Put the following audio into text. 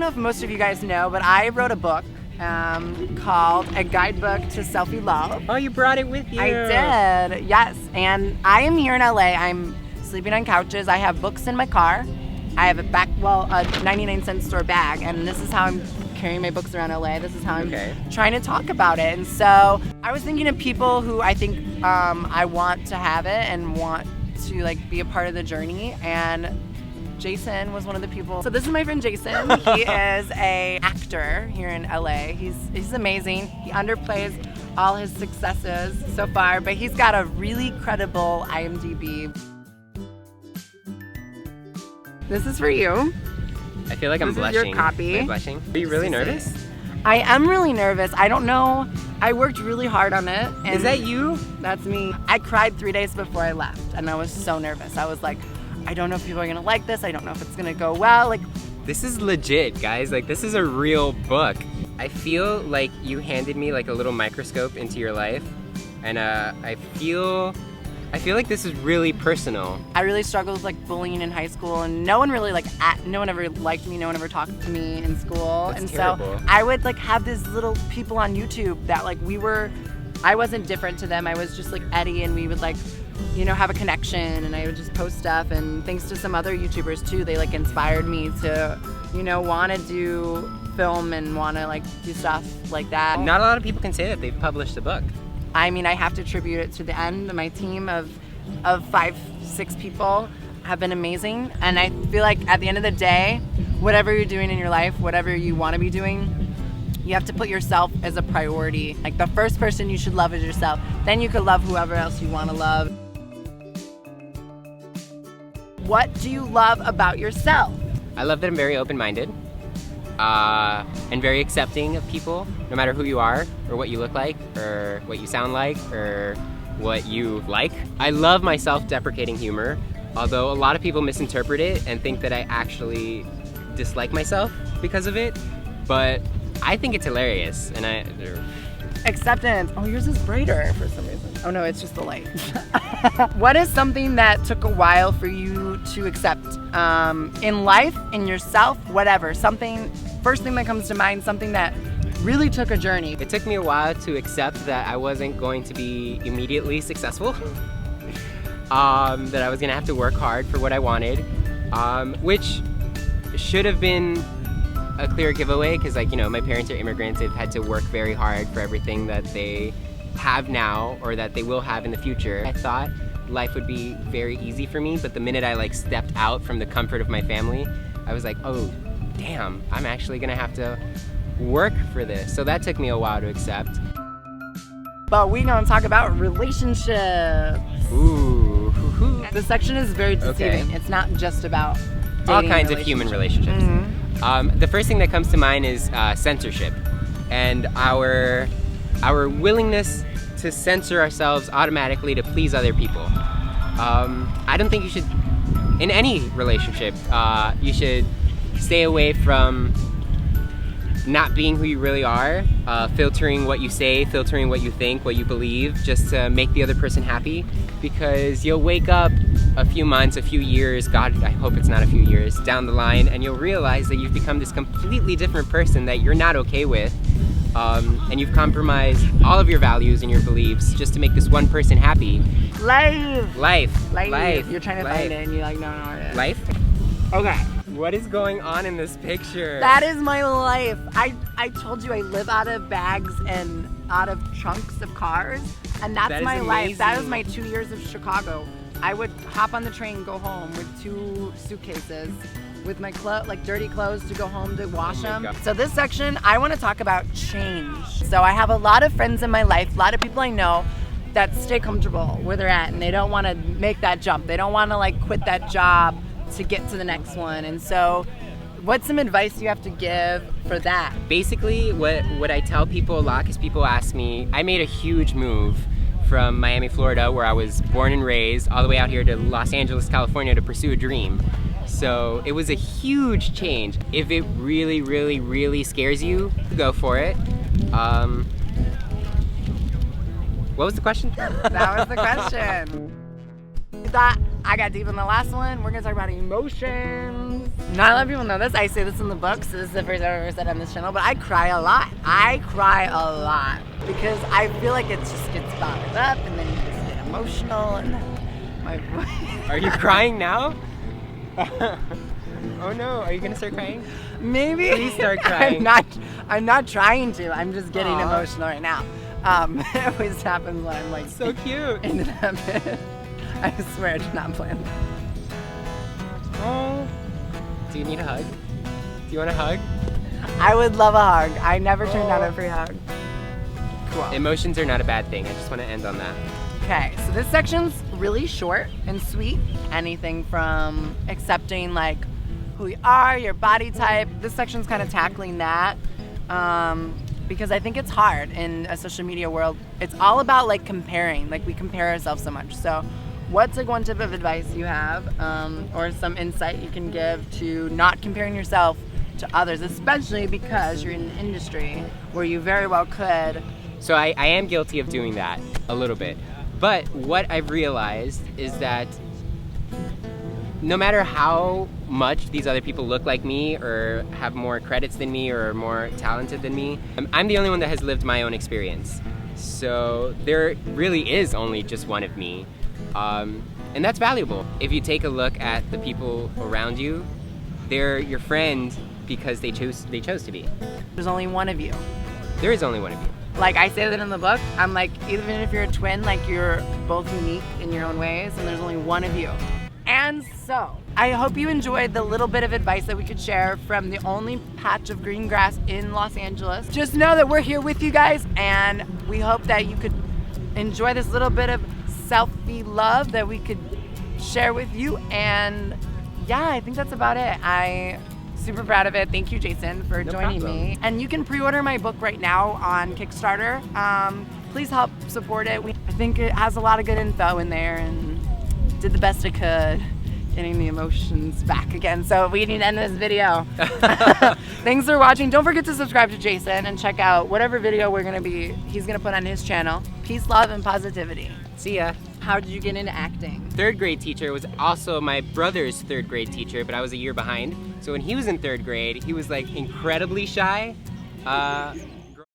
know if most of you guys know, but I wrote a book called A Guidebook to Selfie Love. Oh, you brought it with you. I did, yes. And I am here in LA. I'm sleeping on couches. I have books in my car. I have a 99-cent store bag, and this is how I'm carrying my books around LA. This is how I'm trying to talk about it. And so I was thinking of people who I think I want to have it and want to like be a part of the journey, and Jason was one of the people. So this is my friend Jason. He is an actor here in LA. He's amazing. He underplays all his successes so far, but he's got a really credible IMDb. This is for you. I feel like I'm blushing. This is your copy. Am I blushing? Are you really nervous? I am really nervous. I don't know. I worked really hard on it. And is that you? That's me. I cried 3 days before I left, and I was so nervous. I was like, I don't know if people are gonna like this. I don't know if it's gonna go well. Like, this is legit, guys. Like, this is a real book. I feel like you handed me like a little microscope into your life, and I feel like this is really personal. I really struggled with like bullying in high school, and no one really no one ever liked me, no one ever talked to me in school. That's and terrible. So I would like have these little people on YouTube that like I wasn't different to them. I was just like Eddie, and we would like, you know, have a connection, and I would just post stuff. And thanks to some other YouTubers too, they like inspired me to, you know, want to do film and want to like do stuff like that. Not a lot of people can say that they've published a book. I mean, I have to attribute it to the end. My team of 5-6 people have been amazing, and I feel like at the end of the day, whatever you're doing in your life, whatever you want to be doing, you have to put yourself as a priority. Like, the first person you should love is yourself. Then you can love whoever else you want to love. What do you love about yourself? I love that I'm very open-minded and very accepting of people, no matter who you are or what you look like or what you sound like or what you like. I love my self-deprecating humor, although a lot of people misinterpret it and think that I actually dislike myself because of it, but I think it's hilarious. And Acceptance. Oh, yours is brighter for some reason. Oh no, it's just the light. What is something that took a while for you to accept in life, in yourself, whatever? Something, first thing that comes to mind, something that really took a journey. It took me a while to accept that I wasn't going to be immediately successful. That I was gonna have to work hard for what I wanted, which should have been a clear giveaway, because, like, you know, my parents are immigrants. They've had to work very hard for everything that they have now or that they will have in the future. I thought life would be very easy for me, but the minute I like stepped out from the comfort of my family, I was like, oh damn, I'm actually gonna have to work for this. So that took me a while to accept. But we gonna talk about relationships. Ooh. This section is very deceiving. Okay. It's not just about dating. All kinds of human relationships. The first thing that comes to mind is censorship, and our willingness to censor ourselves automatically to please other people. I don't think you should, in any relationship, you should stay away from not being who you really are, filtering what you say, filtering what you think, what you believe, just to make the other person happy, because you'll wake up a few months, a few years, God, I hope it's not a few years, down the line, and you'll realize that you've become this completely different person that you're not okay with, and you've compromised all of your values and your beliefs just to make this one person happy. Life. You're trying to find it, and you're like, no, Life? Okay. What is going on in this picture? That is my life. I told you I live out of bags and out of trunks of cars, and that's my life. That was my 2 years of Chicago. I would hop on the train, go home with 2 suitcases with my like dirty clothes to go home to wash them. God. So this section, I want to talk about change. So I have a lot of friends in my life, a lot of people I know that stay comfortable where they're at, and they don't want to make that jump. They don't want to like quit that job to get to the next one. And so what's some advice you have to give for that? Basically, what I tell people a lot, because people ask me, I made a huge move from Miami, Florida, where I was born and raised, all the way out here to Los Angeles, California to pursue a dream. So it was a huge change. If it really, really, really scares you, go for it. What was the question? That was the question. That I got deep in the last one. We're gonna talk about emotions. Not a lot of people know this. I say this in the book, so this is the first I've ever said on this channel, but I cry a lot. I cry a lot because I feel like it just gets bottled up and then you just get emotional and my voice. Are you crying now? Oh no, are you gonna start crying? Maybe. Please start crying. I'm not trying to. I'm just getting Aww. emotional right now. It always happens when I'm like So cute. into that bit. I swear I did not plan that. Oh. Do you need a hug? Do you want a hug? I would love a hug. I never turned down a free hug. Cool. Emotions are not a bad thing. I just want to end on that. Okay, so this section's really short and sweet. Anything from accepting like who you are, your body type. This section's kind of tackling that because I think it's hard in a social media world. It's all about like comparing. Like we compare ourselves so much. So what's like one tip of advice you have or some insight you can give to not comparing yourself to others, especially because you're in an industry where you very well could. So I am guilty of doing that a little bit. But what I've realized is that no matter how much these other people look like me or have more credits than me or are more talented than me, I'm the only one that has lived my own experience. So there really is only just one of me. And that's valuable. If you take a look at the people around you, they're your friend because they chose to be. There's only one of you. There is only one of you. Like I say that in the book, I'm like, even if you're a twin, like you're both unique in your own ways and there's only one of you. And so, I hope you enjoyed the little bit of advice that we could share from the only patch of green grass in Los Angeles. Just know that we're here with you guys and we hope that you could enjoy this little bit of selfie love that we could share with you. And yeah, I think that's about it. I'm super proud of it. Thank you, Jason, for joining me. And you can pre-order my book right now on Kickstarter. Please help support it. I think it has a lot of good info in there and did the best I could getting the emotions back again. So we need to end this video. Thanks for watching. Don't forget to subscribe to Jason and check out whatever video he's gonna put on his channel. Peace, love, and positivity. See ya. How did you get into acting? Third grade teacher was also my brother's third grade teacher, but I was a year behind. So when he was in third grade, he was like incredibly shy.